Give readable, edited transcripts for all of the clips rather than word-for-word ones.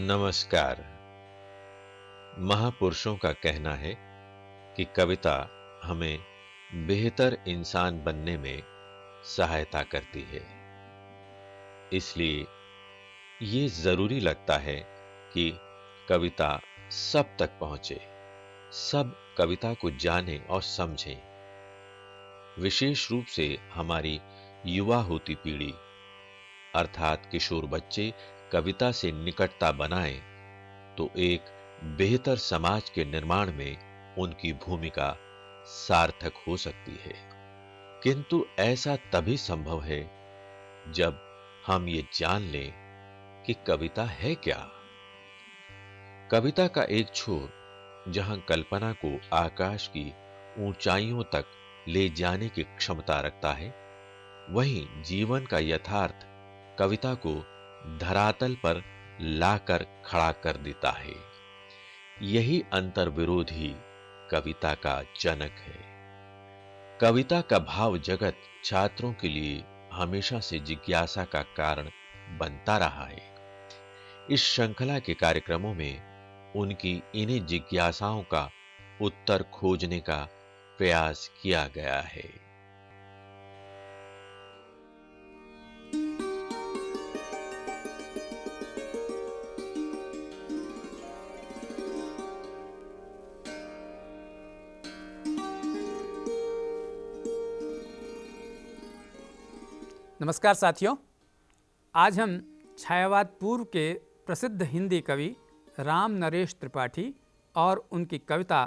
नमस्कार। महापुरुषों का कहना है कि कविता हमें बेहतर इंसान बनने में सहायता करती है। इसलिए ये जरूरी लगता है कि कविता सब तक पहुंचे, सब कविता को जानें और समझें। विशेष रूप से हमारी युवा होती पीढ़ी अर्थात किशोर बच्चे कविता से निकटता बनाएं तो एक बेहतर समाज के निर्माण में उनकी भूमिका सार्थक हो सकती है। किंतु ऐसा तभी संभव है जब हम ये जान लें कि कविता है क्या। कविता का एक छोर जहां कल्पना को आकाश की ऊंचाइयों तक ले जाने की क्षमता रखता है, वहीं जीवन का यथार्थ कविता को धरातल पर लाकर खड़ा कर देता है। यही अंतर्विरोध ही कविता का जनक है। कविता का भाव जगत छात्रों के लिए हमेशा से जिज्ञासा का कारण बनता रहा है। इस श्रृंखला के कार्यक्रमों में उनकी इन्हीं जिज्ञासाओं का उत्तर खोजने का प्रयास किया गया है। नमस्कार साथियों, आज हम छायावाद पूर्व के प्रसिद्ध हिंदी कवि राम नरेश त्रिपाठी और उनकी कविता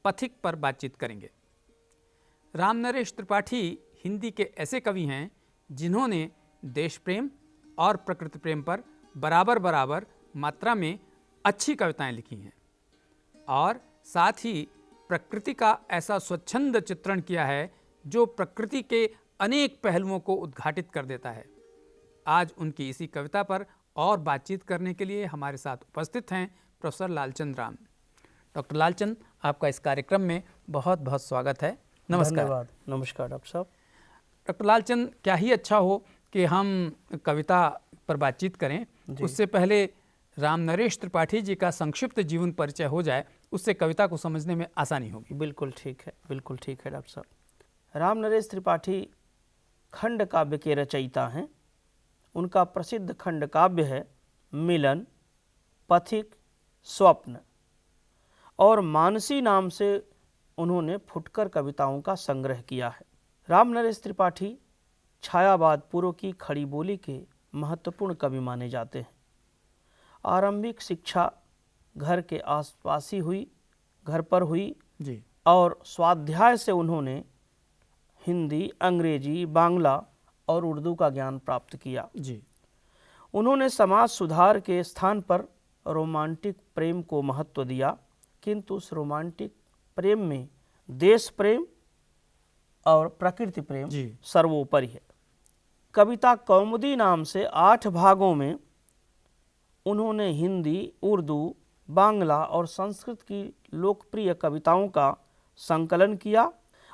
पथिक पर बातचीत करेंगे। राम नरेश त्रिपाठी हिंदी के ऐसे कवि हैं जिन्होंने देश प्रेम और प्रकृति प्रेम पर बराबर बराबर मात्रा में अच्छी कविताएं लिखी हैं और साथ ही प्रकृति का ऐसा स्वच्छंद चित्रण किया है जो प्रकृति के अनेक पहलुओं को उद्घाटित कर देता है। आज उनकी इसी कविता पर और बातचीत करने के लिए हमारे साथ उपस्थित हैं प्रोफेसर लालचंद राम। डॉक्टर लालचंद, आपका इस कार्यक्रम में बहुत बहुत स्वागत है। नमस्कार। धन्यवाद। नमस्कार डॉक्टर साहब। डॉक्टर लालचंद, क्या ही अच्छा हो कि हम कविता पर बातचीत करें। उससे पहले राम नरेश त्रिपाठी जी का संक्षिप्त जीवन परिचय हो जाए, उससे कविता को समझने में आसानी होगी। बिल्कुल ठीक है, बिल्कुल ठीक है डॉक्टर साहब। राम नरेश त्रिपाठी खंड काव्य के रचयिता हैं। उनका प्रसिद्ध खंड काव्य है मिलन, पथिक, स्वप्न और मानसी नाम से उन्होंने फुटकर कविताओं का संग्रह किया है। राम नरेश त्रिपाठी छायावाद पूर्व की खड़ी बोली के महत्वपूर्ण कवि माने जाते हैं। आरंभिक शिक्षा घर के आसपास ही हुई, घर पर हुई जी। और स्वाध्याय से उन्होंने हिंदी, अंग्रेजी, बांग्ला और उर्दू का ज्ञान प्राप्त किया। जी। उन्होंने समाज सुधार के स्थान पर रोमांटिक प्रेम को महत्व दिया, किंतु उस रोमांटिक प्रेम में देश प्रेम और प्रकृति प्रेम सर्वोपरि है। कविता कौमुदी नाम से 8 भागों में उन्होंने हिंदी, उर्दू, बांग्ला और संस्कृत की लोकप्रिय कविताओं का संकलन किया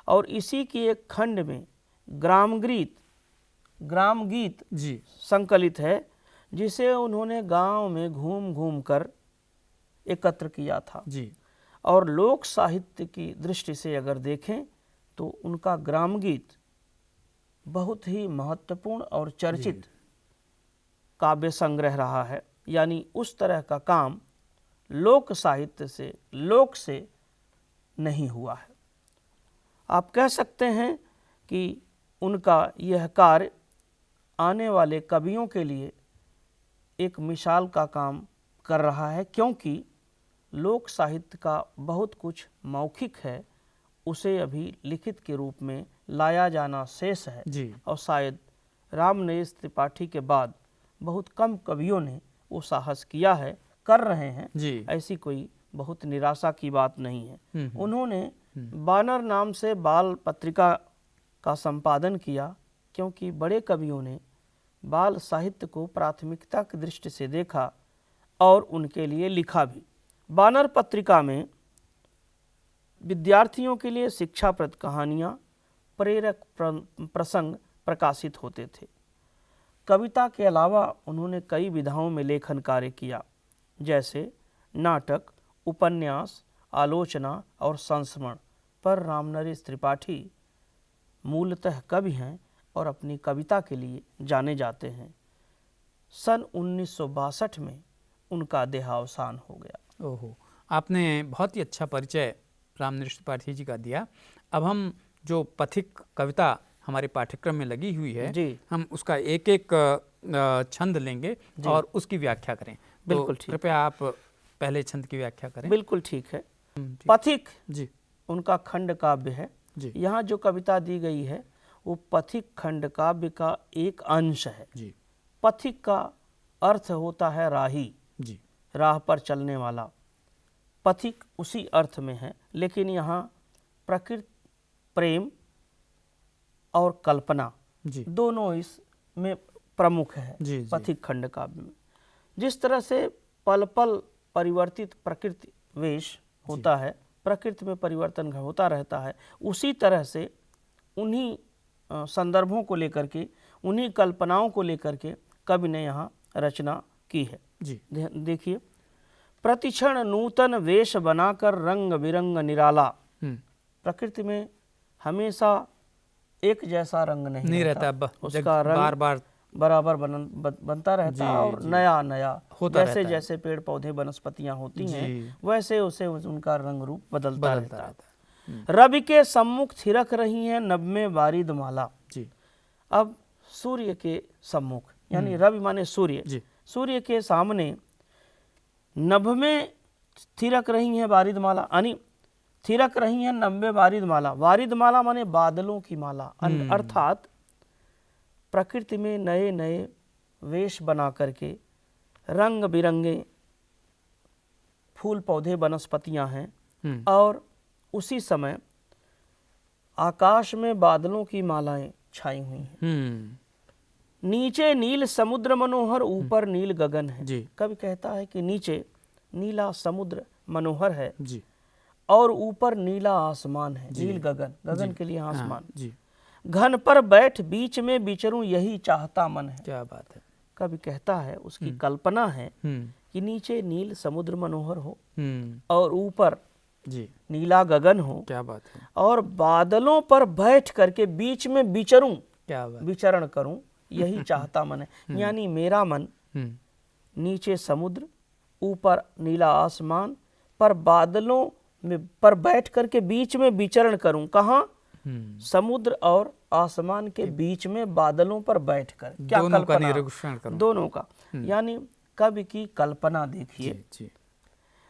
और इसी की एक खंड में ग्राम गीत संकलित है, जिसे उन्होंने गांव में घूम घूम कर एकत्र किया था। जी। और लोक साहित्य की दृष्टि से अगर देखें तो उनका ग्राम गीत बहुत ही महत्वपूर्ण और चर्चित काव्य संग्रह रहा है। यानी उस तरह का काम लोक साहित्य से, लोक से नहीं हुआ है। आप कह सकते हैं कि उनका यह कार्य आने वाले कवियों के लिए एक मिसाल का काम कर रहा है, क्योंकि लोक साहित्य का बहुत कुछ मौखिक है, उसे अभी लिखित के रूप में लाया जाना शेष है जी। और शायद राम नरेश त्रिपाठी के बाद बहुत कम कवियों ने वो साहस किया है, कर रहे हैं जी। ऐसी कोई बहुत निराशा की बात नहीं है। उन्होंने बानर नाम से बाल पत्रिका का संपादन किया, क्योंकि बड़े कवियों ने बाल साहित्य को प्राथमिकता की दृष्टि से देखा और उनके लिए लिखा भी। बानर पत्रिका में विद्यार्थियों के लिए शिक्षाप्रद कहानियाँ, प्रेरक प्रसंग प्रकाशित होते थे। कविता के अलावा उन्होंने कई विधाओं में लेखन कार्य किया। जैसे नाटक, उपन्यास, आलोचना और संस्मरण पर रामनरेश त्रिपाठी मूलतः कवि हैं और अपनी कविता के लिए जाने जाते हैं। सन 1962 में उनका देहावसान हो गया। ओहो, आपने बहुत ही अच्छा परिचय रामनरेश त्रिपाठी जी का दिया। अब हम जो पथिक कविता हमारे पाठ्यक्रम में लगी हुई है जी, हम उसका एक एक छंद लेंगे और उसकी व्याख्या करें। बिल्कुल तो ठीक। कृपया आप पहले छंद की व्याख्या करें। बिल्कुल ठीक है। ठीक। पथिक जी उनका खंड काव्य है। जी यहाँ जो कविता दी गई है वो पथिक खंड काव्य का एक अंश है। जी पथिक का अर्थ होता है राही, जी राह पर चलने वाला। पथिक उसी अर्थ में है, लेकिन यहाँ प्रकृति, प्रेम और कल्पना जी दोनों इसमें प्रमुख है। जी जी पथिक खंड काव्य में जिस तरह से पल पल परिवर्तित प्रकृति वेश होता है, प्रकृति में परिवर्तन होता रहता है, उसी तरह से उन्हीं संदर्भों को लेकर के, उन्हीं कल्पनाओं को लेकर के कवि ने यहाँ रचना की है। जी देखिए, प्रतिक्षण नूतन वेश बनाकर रंग बिरंग निराला। प्रकृति में हमेशा एक जैसा रंग नहीं रहता, उसका रंग बार बार बराबर बनता रहता है और नया नया होता जैसे रहता है। जैसे पेड़ पौधे वनस्पतियां होती हैं वैसे उसे उनका रंग रूप बदलता रहता है। रवि के सम्मुख थिरक रही हैं नभ में बारिद माला। जी अब सूर्य के सम्मुख यानी रवि माने सूर्य, जी सूर्य के सामने नभ में थिरक रही हैं बारिद माला, यानी थिरक रही हैं नभ में बारिद माला। बारिद माला माने बादलों की माला, अर्थात प्रकृति में नए नए वेश बना करके रंग बिरंगे फूल पौधे वनस्पतियां हैं और उसी समय आकाश में बादलों की मालाएं छाई हुई हैं। नीचे नील समुद्र मनोहर, ऊपर नील गगन है। कवि कहता है कि नीचे नीला समुद्र मनोहर है जी और ऊपर नीला आसमान है, नील गगन, गगन के लिए आसमान। घन पर बैठ बीच में विचरूं यही चाहता मन है। क्या बात है। कवि कहता है उसकी कल्पना है कि नीचे नील समुद्र मनोहर हो और ऊपर जी नीला गगन हो। क्या बात है। और बादलों पर बैठ करके बीच में विचरूं, क्या बात, विचरण करूं, यही चाहता मन है। यानी मेरा मन नीचे समुद्र, ऊपर नीला आसमान पर बादलों में पर बैठ करके बीच में विचरण करूं। कहाँ? समुद्र और आसमान के बीच में बादलों पर बैठकर। क्या दोनों कल्पना, का निरीक्षण करूं। दोनों का, यानी कवि की कल्पना देखिए। जी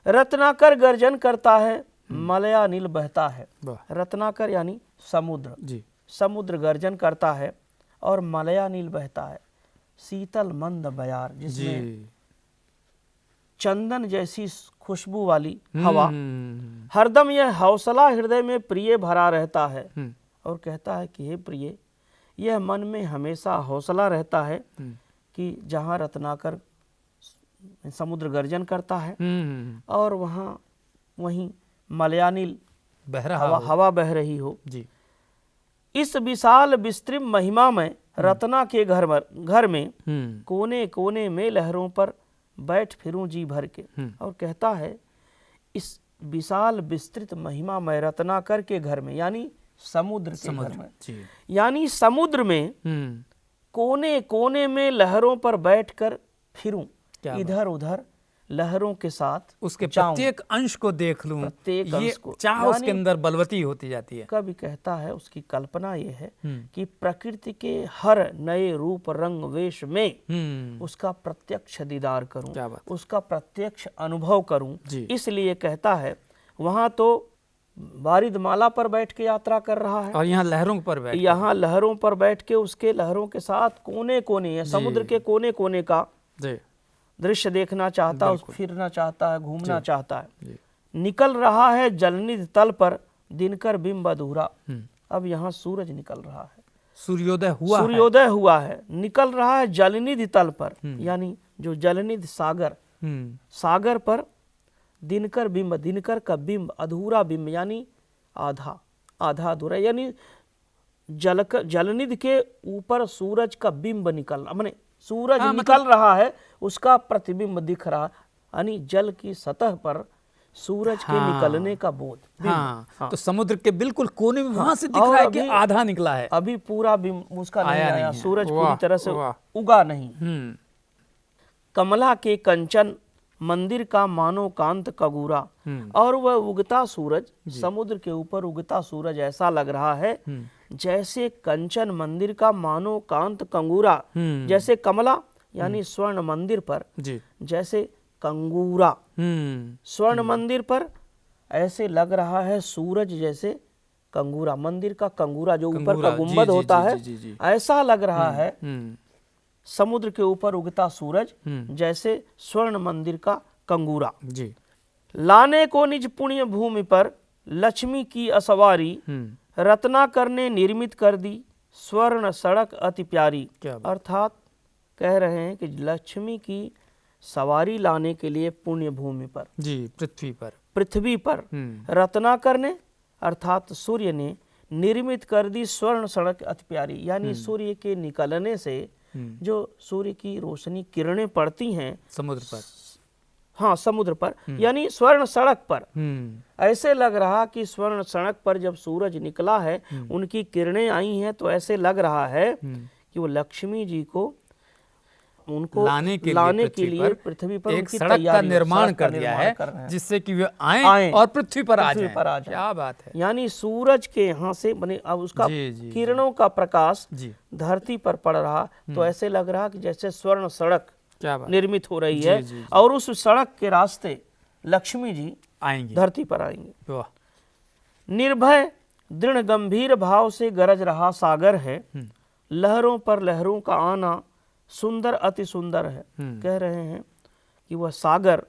रत्नाकर गर्जन करता है, मलया नील बहता है। रत्नाकर यानी समुद्र जी, समुद्र गर्जन करता है और मलया नील बहता है। शीतल मंद बयार जिसमें चंदन जैसी खुशबू वाली हवा, हरदम यह हौसला हृदय में प्रिय भरा रहता है। और कहता है कि हे प्रिय, यह मन में हमेशा हौसला रहता है कि जहाँ रत्नाकर समुद्र गर्जन करता है और वहीं मलयानील हवा बह रही हो जी। इस विशाल विस्तृत महिमा में रत्ना के घर में कोने कोने में लहरों पर बैठ फिरूं जी भर के। और कहता है इस विशाल विस्तृत महिमा में रत्नाकर के घर में, यानी समुद्र के घर में, यानी समुद्र में कोने कोने में लहरों पर बैठकर फिरूं, इधर उधर लहरों के साथ उसके प्रत्येक अंश को देख लूं, प्रत्येक अंश को, चाह उसके अंदर बलवती होती जाती है। कवि कहता है उसकी कल्पना ये है कि प्रकृति के हर नए रूप रंग वेश में उसका प्रत्यक्ष दीदार करूं, उसका प्रत्यक्ष अनुभव करूं। इसलिए कहता है वहां तो बारिद माला पर बैठ के यात्रा कर रहा है और यहाँ लहरों पर बैठ के उसके लहरों के साथ कोने कोने, समुद्र के कोने कोने का दृश्य देखना चाहता है, फिरना चाहता है, घूमना चाहता है। निकल रहा है जलनिधि तल पर दिनकर बिंब अधूरा। अब यहाँ सूरज निकल रहा है, सूर्योदय हुआ है, निकल रहा है जलनिधि तल पर, यानी जो जलनिधि सागर पर दिनकर बिंब, दिनकर का बिंब, अधूरा बिंब यानी आधा अधूरा, यानी जलनिधि के ऊपर सूरज का बिंब निकल रहा, माने सूरज निकल रहा है, उसका प्रतिबिंब दिख रहा, यानी जल की सतह पर सूरज के निकलने का बोध। हाँ, तो समुद्र के बिल्कुल कोने में वहां से दिख और रहा है कि अभी- आधा निकला है। अभी पूरा भी उसका नहीं आया आया, नहीं है। सूरज वाह, पूरी तरह से वाह। उगा नहीं। कमला के कंचन मंदिर का मानो कांत कगूरा, और वह उगता सूरज, समुद्र के ऊपर उगता सूरज ऐसा लग रहा है जैसे कंचन मंदिर का मानो कांत कंगूरा। जैसे कमला यानी स्वर्ण मंदिर पर, जी। जैसे कंगूरा स्वर्ण मंदिर पर, ऐसे लग रहा है सूरज जैसे कंगूरा, मंदिर का कंगूरा जो ऊपर का कंगूरा, जी, गुंबद जी, होता जी, है, जी, जी। ऐसा लग रहा है समुद्र के ऊपर उगता सूरज जैसे स्वर्ण मंदिर का कंगूरा। जी। लाने को निज पुण्य भूमि पर लक्ष्मी की असवारी, रत्नाकर ने निर्मित कर दी स्वर्ण सड़क अति प्यारी। क्या बात। अर्थात कह रहे हैं कि लक्ष्मी की सवारी लाने के लिए पुण्य भूमि पर, जी, पृथ्वी पर रत्नाकर ने अर्थात सूर्य ने निर्मित कर दी स्वर्ण सड़क अति प्यारी। यानी सूर्य के निकलने से जो सूर्य की रोशनी किरणें पड़ती हैं समुद्र पर, हाँ समुद्र पर, यानी स्वर्ण सड़क पर, ऐसे लग रहा कि स्वर्ण सड़क पर जब सूरज निकला है, उनकी किरणें आई हैं, तो ऐसे लग रहा है कि वो लक्ष्मी जी को उनको लाने के लिए पृथ्वी पर एक सड़क का निर्माण कर दिया है, जिससे कि वे आएं और पृथ्वी पर आ जाएं। क्या बात है। यानी सूरज के यहाँ से बने अब उसका किरणों का प्रकाश धरती पर पड़ रहा, तो ऐसे लग रहा कि जैसे स्वर्ण सड़क निर्मित हो रही है, और उस सड़क के रास्ते लक्ष्मी जी आएंगे, धरती पर आएंगे। निर्भय दृढ़ गंभीर भाव से गरज रहा सागर है, लहरों पर लहरों का आना सुंदर अति सुंदर है। कह रहे हैं कि वह सागर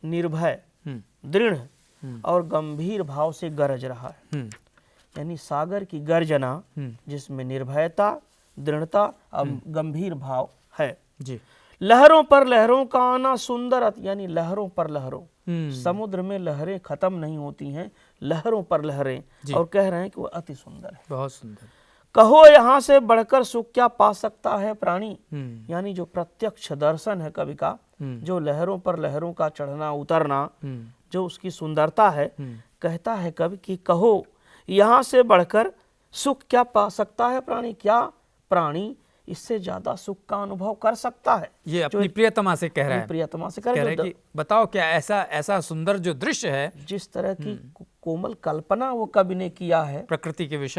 निर्भय, दृढ़ और गंभीर भाव से गरज रहा है। यानी सागर की गर्जना जिसमें निर्भयता, दृढ़ता और गंभीर भाव है। जी। लहरों पर लहरों का आना सुंदर, यानी लहरों पर लहरों, समुद्र में लहरें खत्म नहीं होती हैं, लहरों पर लहरें, और कह रहे हैं कि वह अति सुंदर है, बहुत सुंदर। कहो यहाँ से बढ़कर सुख क्या पा सकता है प्राणी। यानी जो प्रत्यक्ष दर्शन है कवि का, जो लहरों पर लहरों का चढ़ना उतरना, जो उसकी सुंदरता है, कहता है कवि कि कहो यहाँ से बढ़कर सुख क्या पा सकता है प्राणी। क्या प्राणी इससे ज्यादा सुख का अनुभव कर सकता है। ये अपनी प्रियतमा से कह रहा है, प्रियतमा से कह रहा है कि बताओ क्या ऐसा सुंदर जो दृश्य है, जिस तरह की कोमल कल्पना वो कवि ने किया है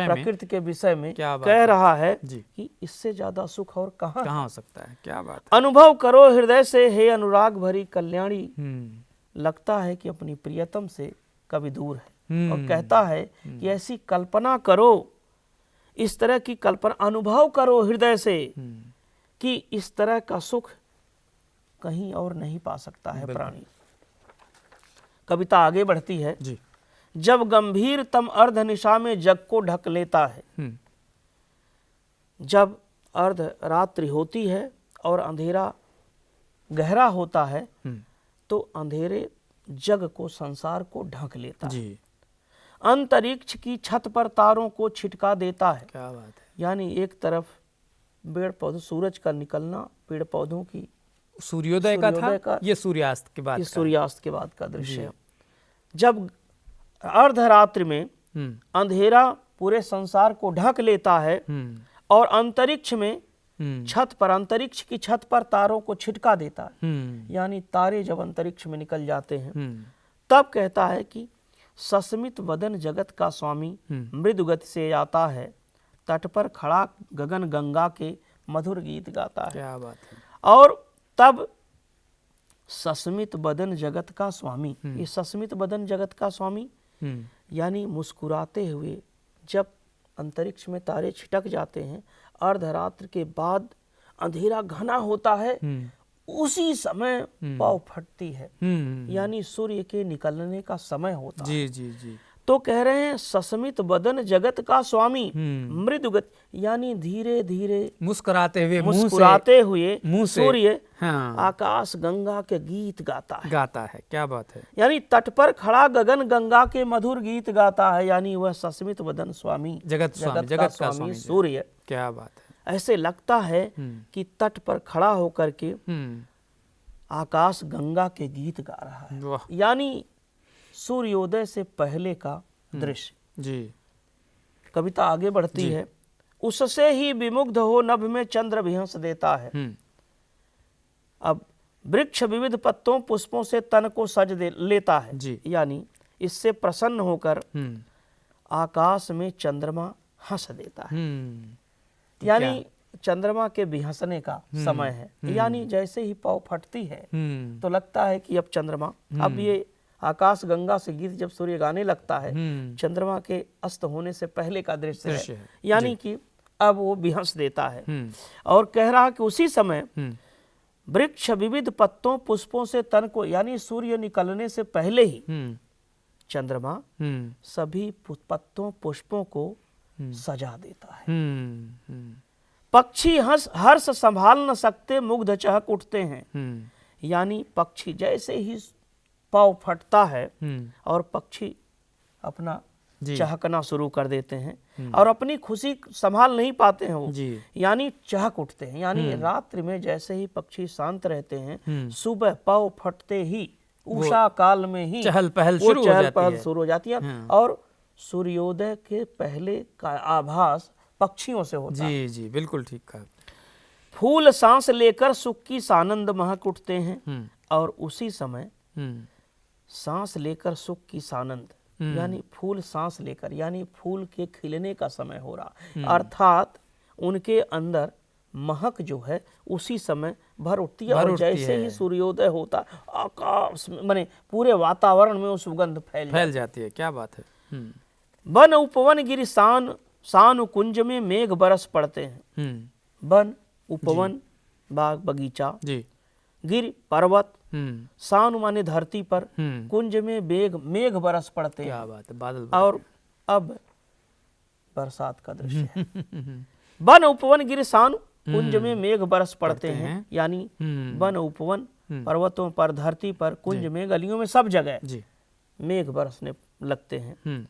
प्रकृति के विषय में, क्या कह रहा है कि इससे ज्यादा सुख और कहाँ हो सकता है। क्या बात। अनुभव करो हृदय से हे अनुराग भरी कल्याणी। लगता है कि अपनी प्रियतम से कवि दूर है, और कहता है कि ऐसी कल्पना करो, इस तरह की कल्पना अनुभव करो हृदय से कि इस तरह का सुख कहीं और नहीं पा सकता है प्राणी। कविता आगे बढ़ती है जी। जब गंभीरतम अर्ध निशा में जग को ढक लेता है, जब अर्ध रात्रि होती है और अंधेरा गहरा होता है, तो अंधेरे जग को, संसार को ढक लेता है। अंतरिक्ष की छत पर तारों को छिटका देता है। क्या बात है। यानी एक तरफ पेड़ पौधों, सूरज का निकलना, पेड़ पौधों की सूर्योदय का था, ये सूर्यास्त के बाद, सूर्यास्त के बाद का दृश्य है। जब अर्धरात्रि में अंधेरा पूरे संसार को ढक लेता है और अंतरिक्ष में अंतरिक्ष की छत पर तारों को छिटका देता है, यानी तारे जब अंतरिक्ष में निकल जाते हैं, तब कहता है कि सस्मित वदन जगत का स्वामी मृदु गति से आता है, तट पर खड़ा गगन गंगा के मधुर गीत गाता है। क्या बात है। और तब सस्मित बदन जगत का स्वामी, ये सस्मित बदन जगत का स्वामी यानी मुस्कुराते हुए, जब अंतरिक्ष में तारे छिटक जाते हैं, अर्धरात्र के बाद अंधेरा घना होता है, उसी समय पाँव फटती है, यानी सूर्य के निकलने का समय होता है। जी। तो कह रहे हैं सस्मित बदन जगत का स्वामी मृदु गति, यानी धीरे धीरे मुस्कुराते हुए सूर्य आकाश गंगा के गीत गाता है। क्या बात है। यानी तट पर खड़ा गगन गंगा के मधुर गीत गाता है, यानी वह सस्मित बदन स्वामी जगत का स्वामी सूर्य। क्या बात है। ऐसे लगता है कि तट पर खड़ा होकर के आकाश गंगा के गीत गा रहा है, वाह यानी सूर्योदय से पहले का दृश्य। जी कविता आगे बढ़ती है, उससे ही विमुग्ध हो नभ में चंद्र भी हंस देता है। अब वृक्ष विविध पत्तों पुष्पों से तन को सज लेता है जी। यानी इससे प्रसन्न होकर आकाश में चंद्रमा हंस देता है, यानी चंद्रमा के भी हंसने का समय है। यानी जैसे ही पौ फटती है तो लगता है कि अब चंद्रमा, अब ये आकाश गंगा से गीत जब सूर्य गाने लगता है, चंद्रमा के अस्त होने से पहले का दृश्य है, यानी कि अब वो भी हंस देता है। और कह रहा कि उसी समय वृक्ष विविध पत्तों पुष्पों से तन को, यानी सूर्य निकलने से पहले ही चंद्रमा सभी पत्तों पुष्पों को सजा देता है। पक्षी हर्ष संभाल न सकते मुग्ध चहक उठते हैं, यानी पक्षी जैसे ही पाँव फटता है और पक्षी अपना चहकना शुरू कर देते हैं और अपनी खुशी संभाल नहीं पाते हैं वो, यानी चहक उठते हैं। यानी रात्रि में जैसे ही पक्षी शांत रहते हैं, सुबह पाँव फटते ही उषा काल में ही चहल पहल शुरू हो जाती है और सूर्योदय के पहले का आभास पक्षियों से होता है। जी बिल्कुल ठीक कहा। फूल सांस लेकर सुख की सानंद महक उठते हैं और उसी समय सांस लेकर सुख की सानंद, यानी फूल सांस लेकर, यानी फूल के खिलने का समय हो रहा, अर्थात उनके अंदर महक जो है उसी समय भर उठती है। और जैसे ही सूर्योदय होता आकाश में माने पूरे वातावरण में वो सुगंध फैल जाती है। क्या बात है। वन उपवन गिरि सान कुंज में मेघ बरस पड़ते हैं। वन उपवन बाग बगीचा, गिर पर्वत, सान माने धरती पर, कुंज में मेघ बरस पड़ते हैं। क्या बात है, बादल। और अब बरसात का दृश्य है। वन उपवन गिर सान कुंज में मेघ बरस पड़ते हैं, यानी वन उपवन पर्वतों पर, धरती पर, कुंज में, गलियों में, सब जगह मेघ बरसने लगते हैं।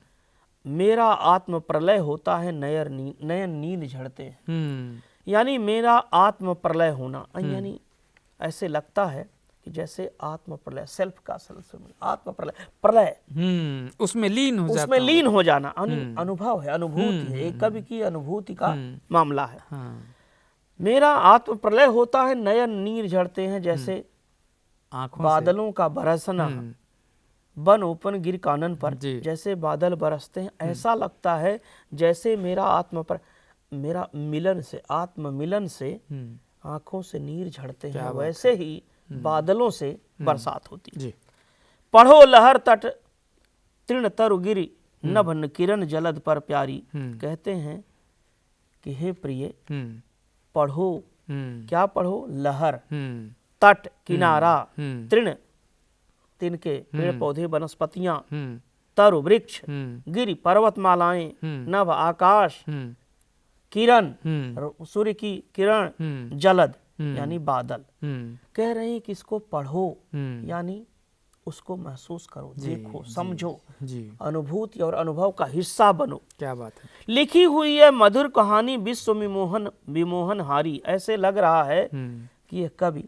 मेरा आत्म प्रलय होता है, नयन नींद झड़ते हैं, यानी मेरा आत्म प्रलय होना, यानी ऐसे लगता है कि जैसे आत्म प्रलय, सेल्फ का आत्म प्रलय उसमें लीन हो जाना अनुभव है, अनुभूति है, एक कवि की अनुभूति का मामला है। मेरा आत्म प्रलय होता है, नयन नीर झड़ते हैं, जैसे बादलों का बरसना, वन उपवन गिर कानन पर जैसे बादल बरसते हैं, ऐसा लगता है जैसे मेरा मिलन से, आत्म मिलन से आंखों से नीर झड़ते हैं, वैसे ही बादलों से बरसात होती है। पढ़ो लहर तट तृण तरु गिरी, नभ किरण जलद पर प्यारी। कहते हैं कि हे प्रिय पढ़ो, क्या पढ़ो? लहर, तट, किनारा, तृण, तिनके पेड़ पौधे वनस्पतियां, तरु वृक्ष, गिरि पर्वतमालाएं, नभ आकाश, किरण सूर्य की किरण, जलद यानी बादल। कह रहे हैं कि इसको पढ़ो, यानी उसको महसूस करो, देखो, समझो, अनुभूति और अनुभव का हिस्सा बनो। क्या बात है। लिखी हुई है मधुर कहानी विश्व विमोहन हारी। ऐसे लग रहा है कि यह कवि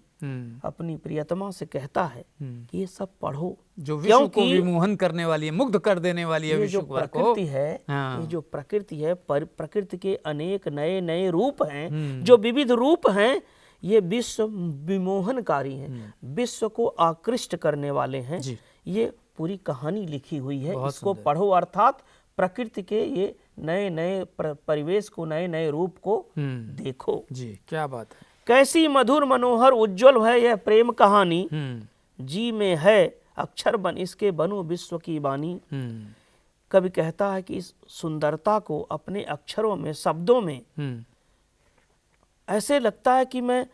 अपनी प्रियतमा से कहता है कि ये सब पढ़ो, जो विश्व को विमोहन करने वाली है, मुग्ध कर देने वाली है। विश्व को प्रकृति है, ये जो प्रकृति है, प्रकृति के अनेक नए नए रूप हैं, जो विविध रूप हैं, ये विश्व विमोहनकारी हैं, विश्व को आकृष्ट करने वाले हैं। ये पूरी कहानी लिखी हुई है, इसको पढ़ो, अर्थात प्रकृति के ये नए नए परिवेश को, नए नए रूप को देखो। क्या बात है। कैसी मधुर मनोहर उज्जवल है यह प्रेम कहानी, जी में है अक्षर बन इसके बनूं विश्व की बानी। कवि कहता है कि इस सुंदरता को अपने अक्षरों में, शब्दों में ऐसे लगता है कि मैं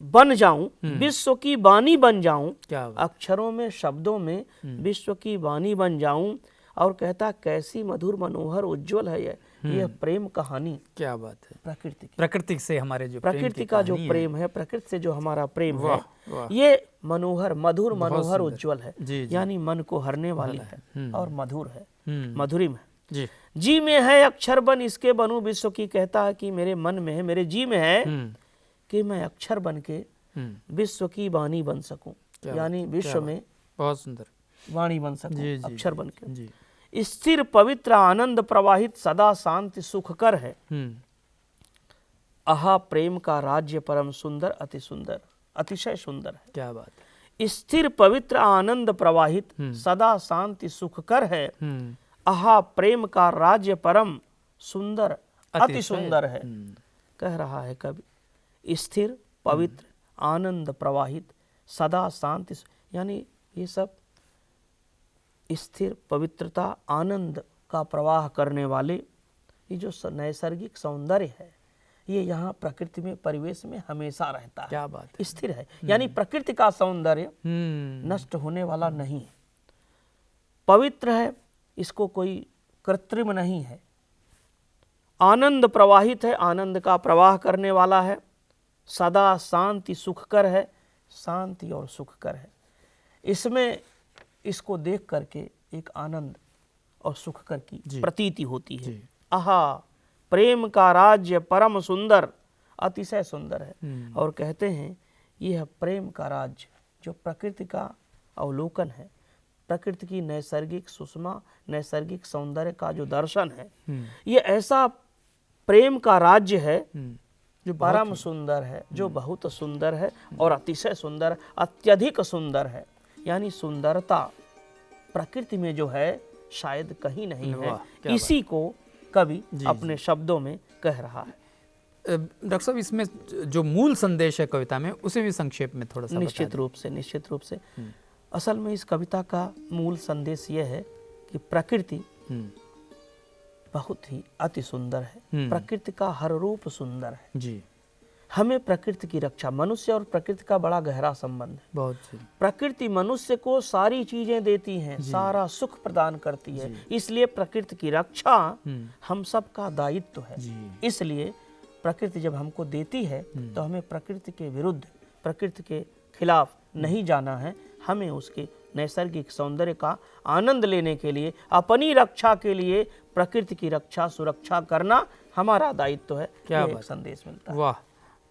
बन जाऊं, विश्व की बानी बन जाऊं, अक्षरों में, शब्दों में विश्व की बानी बन जाऊं। और कहता कैसी मधुर मनोहर उज्जवल है यह प्रेम कहानी। क्या बात है। प्रकृति से हमारे जो प्रकृति का जो प्रेम है, प्रकृति से जो हमारा प्रेम है, ये मनोहर, मधुर, मनोहर, उज्जवल है, यानी मन को हरने वाली है और मधुर है, मधुरिम है। जी में है अक्षर बन इसके बनूं विश्व की। कहता है कि मेरे मन में है, मेरे जी में है कि मैं अक्षर बन के विश्व की वाणी बन सकूं, यानी विश्व में बहुत सुंदर वाणी बन सकूं, जी, अक्षर बन के। जी। स्थिर पवित्र आनंद प्रवाहित सदा शांति सुखकर है, आहा प्रेम का राज्य परम सुंदर अति सुंदर, अतिशय सुंदर है। क्या बात है। स्थिर पवित्र आनंद प्रवाहित सदा शांति सुखकर है, आहा प्रेम का राज्य परम सुंदर अति सुंदर है। कह रहा है कवि, स्थिर पवित्र आनंद प्रवाहित सदा शांति, यानी ये सब स्थिर पवित्रता आनंद का प्रवाह करने वाले ये जो नैसर्गिक सौंदर्य है, ये यहाँ प्रकृति में परिवेश में हमेशा रहता है। क्या बात है। स्थिर है, यानी प्रकृति का सौंदर्य नष्ट होने वाला नहीं है, पवित्र है, इसको कोई कृत्रिम नहीं है। आनंद प्रवाहित है, आनंद का प्रवाह करने वाला है, सदा शांति सुखकर है, शांति और सुखकर है। इसमें इसको देख करके एक आनंद और सुखकर की प्रतीति होती है। आहा प्रेम का राज्य परम सुंदर, अतिशय सुंदर है। और कहते हैं यह प्रेम का राज्य जो प्रकृति का अवलोकन है, प्रकृति की नैसर्गिक सुषमा, नैसर्गिक सौंदर्य का जो दर्शन है, ये ऐसा प्रेम का राज्य है जो परम सुंदर है, जो बहुत सुंदर है और अतिशय सुंदर, अत्यधिक सुंदर है। यानी सुंदरता प्रकृति में जो है शायद कहीं नहीं है, इसी को कवि अपने शब्दों में कह रहा है। डॉक्टर साहब, इसमें जो मूल संदेश है कविता में, उसे भी संक्षेप में थोड़ा सा निश्चित रूप से असल में इस कविता का मूल संदेश यह है कि प्रकृति बहुत ही अति सुंदर है, प्रकृति का हर रूप सुंदर है जी। हमें प्रकृति की रक्षा, मनुष्य और प्रकृति का बड़ा गहरा संबंध है। बहुत प्रकृति मनुष्य को सारी चीजें देती हैं, सारा सुख प्रदान करती है, इसलिए प्रकृति की रक्षा हम सब का दायित्व है। इसलिए प्रकृति जब हमको देती है तो हमें प्रकृति के विरुद्ध, प्रकृति के खिलाफ नहीं जाना है, हमें उसके नैसर्गिक सौंदर्य का आनंद लेने के लिए, अपनी रक्षा के लिए प्रकृति की रक्षा सुरक्षा करना हमारा दायित्व है। क्या एक संदेश मिलता है। वाह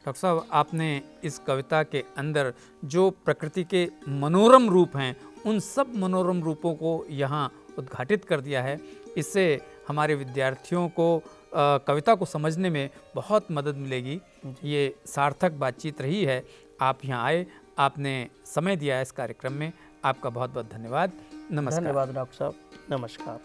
डॉक्टर साहब, आपने इस कविता के अंदर जो प्रकृति के मनोरम रूप हैं, उन सब मनोरम रूपों को यहाँ उद्घाटित कर दिया है। इससे हमारे विद्यार्थियों को कविता को समझने में बहुत मदद मिलेगी। ये सार्थक बातचीत रही है। आप यहाँ आए, आपने समय दिया है इस कार्यक्रम में, आपका बहुत बहुत धन्यवाद। नमस्कार। धन्यवाद डॉक्टर साहब, नमस्कार।